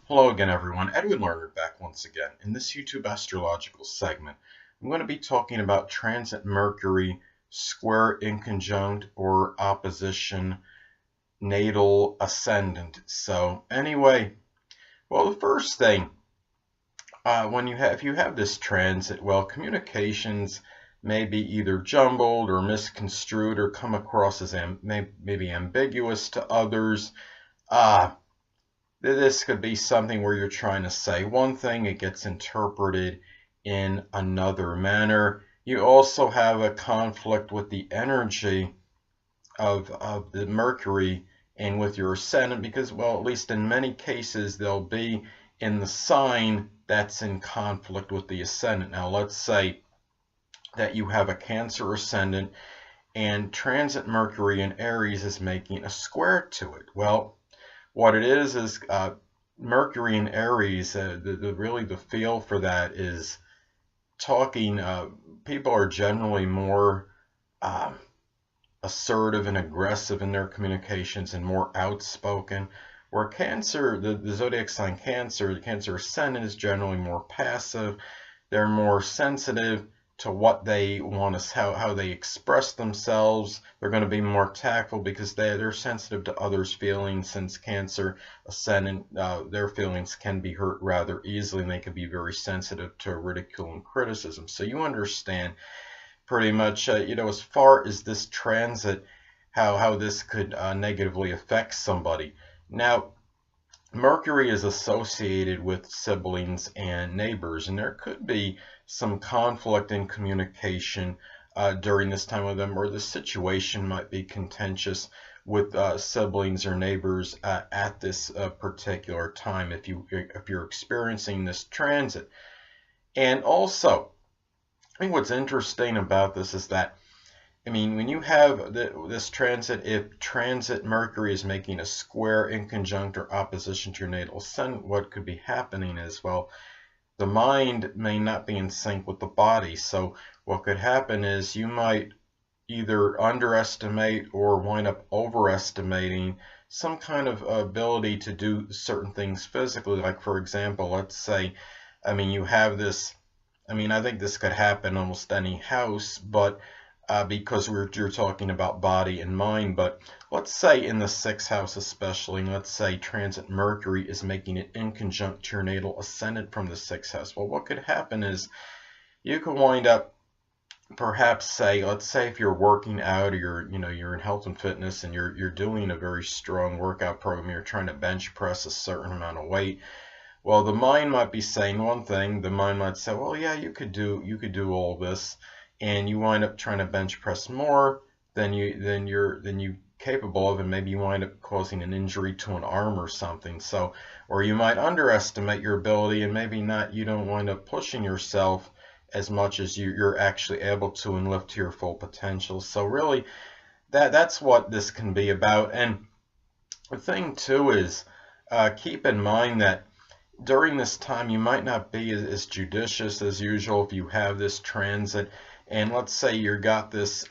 Hello again, everyone. Edwin Learnard back once again. In this YouTube astrological segment, I'm going to be talking about transit Mercury, square inconjunct or opposition, natal ascendant. So anyway, well, the first thing, if you have this transit, well, communications may be either jumbled or misconstrued or come across as maybe ambiguous to others. This could be something where you're trying to say one thing, it gets interpreted in another manner. You also have a conflict with the energy of the Mercury and with your ascendant because, well, at least in many cases, they'll be in the sign that's in conflict with the ascendant. Now, let's say that you have a Cancer ascendant and transit Mercury in Aries is making a square to it. Well, what it is Mercury in Aries, really the feel for that is talking, people are generally more assertive and aggressive in their communications and more outspoken, where Cancer, the zodiac sign Cancer, the Cancer ascendant is generally more passive. They're more sensitive to what they want to, how they express themselves. They're going to be more tactful because they're sensitive to others' feelings. Since Cancer ascendant, their feelings can be hurt rather easily, and they can be very sensitive to ridicule and criticism. So you understand pretty much, as far as this transit, how this could negatively affect somebody. Now, Mercury is associated with siblings and neighbors, and there could be some conflict in communication during this time with them, or the situation might be contentious with siblings or neighbors at this particular time if you're experiencing this transit. And also, I think what's interesting about this is that, when you have this transit, if transit Mercury is making a square, inconjunct, or opposition to your natal ascendant, what could be happening is, well, the mind may not be in sync with the body. So what could happen is you might either underestimate or wind up overestimating some kind of ability to do certain things physically. Like, for example, let's say, you have this, I think this could happen almost any house, but because you're talking about body and mind. But let's say in the 6th house especially, and let's say transit Mercury is making it inconjunct to your natal ascendant from the 6th house. Well, what could happen is you could wind up, perhaps let's say if you're working out, or you're in health and fitness and you're doing a very strong workout program, you're trying to bench press a certain amount of weight. Well, the mind might be saying one thing. The mind might say, well, yeah, you could do all this, and you wind up trying to bench press more than you're capable of, and maybe you wind up causing an injury to an arm or something. So, or you might underestimate your ability, and maybe you don't wind up pushing yourself as much as you're actually able to and lift to your full potential. So really, that's what this can be about. And the thing too is, keep in mind that during this time you might not be as judicious as usual if you have this transit. And let's say you got this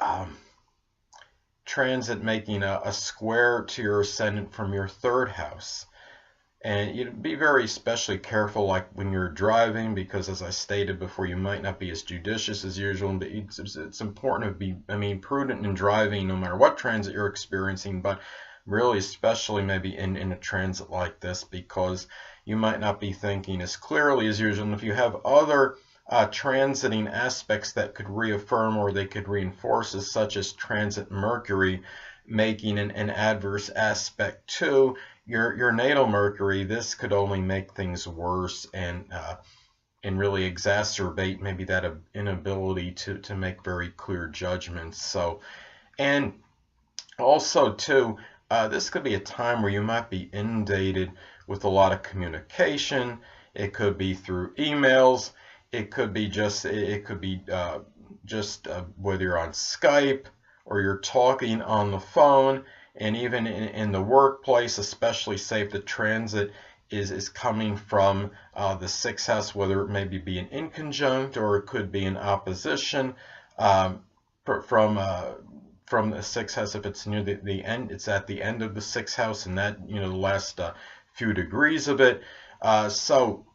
transit making a square to your ascendant from your 3rd house. And you'd be very especially careful, like when you're driving, because as I stated before, you might not be as judicious as usual. But it's important to be, prudent in driving no matter what transit you're experiencing, but really especially maybe in a transit like this, because you might not be thinking as clearly as usual. And if you have other transiting aspects that could reaffirm or they could reinforce, as such as transit Mercury making an adverse aspect to your natal Mercury, this could only make things worse and really exacerbate maybe that inability to make very clear judgments. So, and also too, this could be a time where you might be inundated with a lot of communication. It could be through emails. It could be just whether you're on Skype or you're talking on the phone, and even in the workplace, especially say if the transit is coming from the 6th house, whether it maybe be an inconjunct or it could be an opposition from the 6th house. If it's near the end, it's at the end of the 6th house, and that, the last few degrees of it. So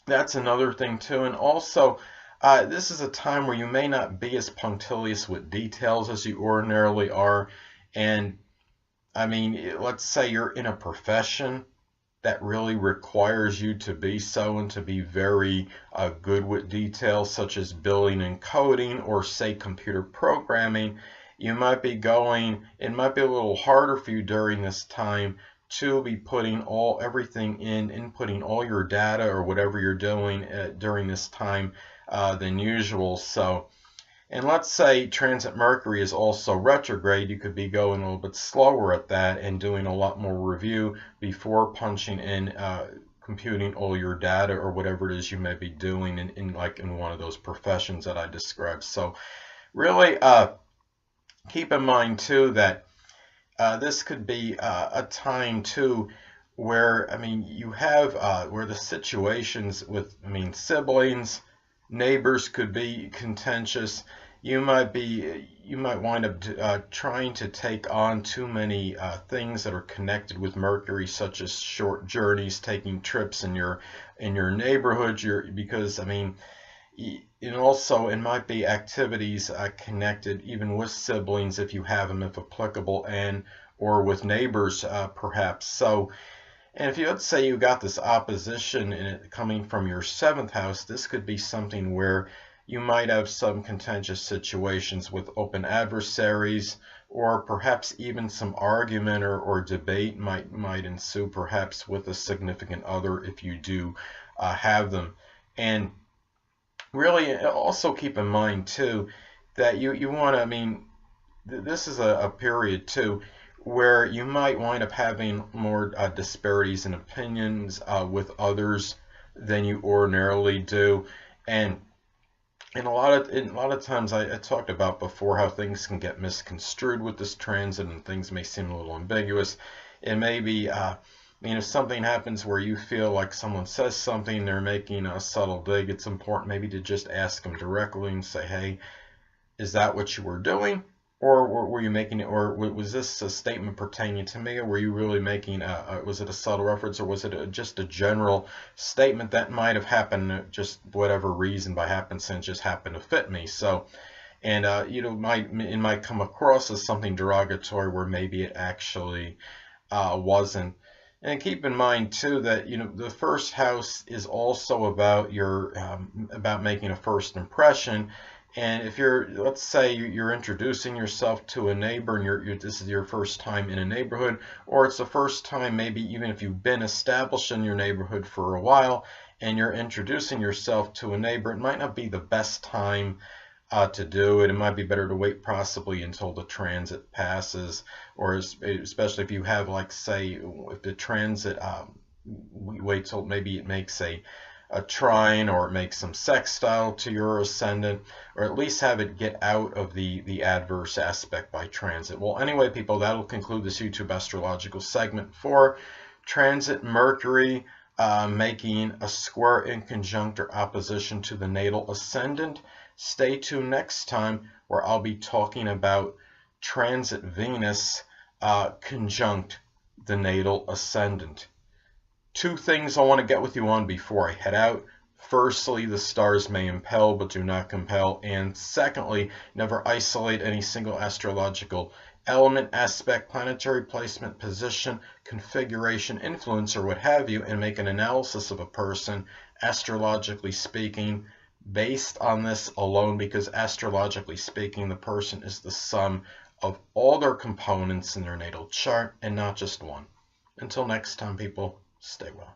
that's another thing too. And also, this is a time where you may not be as punctilious with details as you ordinarily are. And I mean, let's say you're in a profession that really requires you to be so and to be very good with details, such as billing and coding, or say computer programming. You might be going, it might be a little harder for you during this time to be putting everything inputting all your data or whatever you're doing during this time than usual. So, and let's say transit Mercury is also retrograde, you could be going a little bit slower at that and doing a lot more review before punching in, computing all your data or whatever it is you may be doing in one of those professions that I described. So really keep in mind too that this could be a time too where, I mean, you have where the situations with, I mean, siblings, neighbors could be contentious. You might wind up trying to take on too many things that are connected with Mercury, such as short journeys, taking trips in your neighborhood. Because I mean, and also it might be activities connected even with siblings if you have them, if applicable, and or with neighbors perhaps. So. And if you, let's say you got this opposition in it coming from your 7th house, this could be something where you might have some contentious situations with open adversaries, or perhaps even some argument or debate might ensue, perhaps with a significant other if you do have them. And really also keep in mind too that you want to, I mean, this is a period too where you might wind up having more disparities in opinions with others than you ordinarily do. And a lot of times I talked about before how things can get misconstrued with this transit and things may seem a little ambiguous. It may be, I mean, if something happens where you feel like someone says something, they're making a subtle dig, it's important maybe to just ask them directly and say, hey, is that what you were doing? Or were you making it, or was this a statement pertaining to me, or were you really making, was it a subtle reference, or was it just a general statement that might have happened, just whatever reason by happenstance just happened to fit me? So, and you know, it might come across as something derogatory where maybe it actually wasn't. And keep in mind too that, you know, the 1st house is also about about making a first impression. And if you're, let's say you're introducing yourself to a neighbor and this is your first time in a neighborhood, or it's the first time maybe even if you've been established in your neighborhood for a while and you're introducing yourself to a neighbor, it might not be the best time to do it. It might be better to wait possibly until the transit passes, or especially if you have, like, say, if the transit, we wait till maybe it makes a trine or it makes some sextile to your ascendant, or at least have it get out of the adverse aspect by transit. Well, anyway, people, that'll conclude this YouTube astrological segment for transit Mercury making a square, inconjunct, or opposition to the natal ascendant. Stay tuned next time where I'll be talking about transit Venus conjunct the natal ascendant. 2 things I want to get with you on before I head out. Firstly, the stars may impel but do not compel. And secondly, never isolate any single astrological element, aspect, planetary placement, position, configuration, influence, or what have you, and make an analysis of a person, astrologically speaking, based on this alone, because astrologically speaking, the person is the sum of all their components in their natal chart and not just one. Until next time, people, stay well.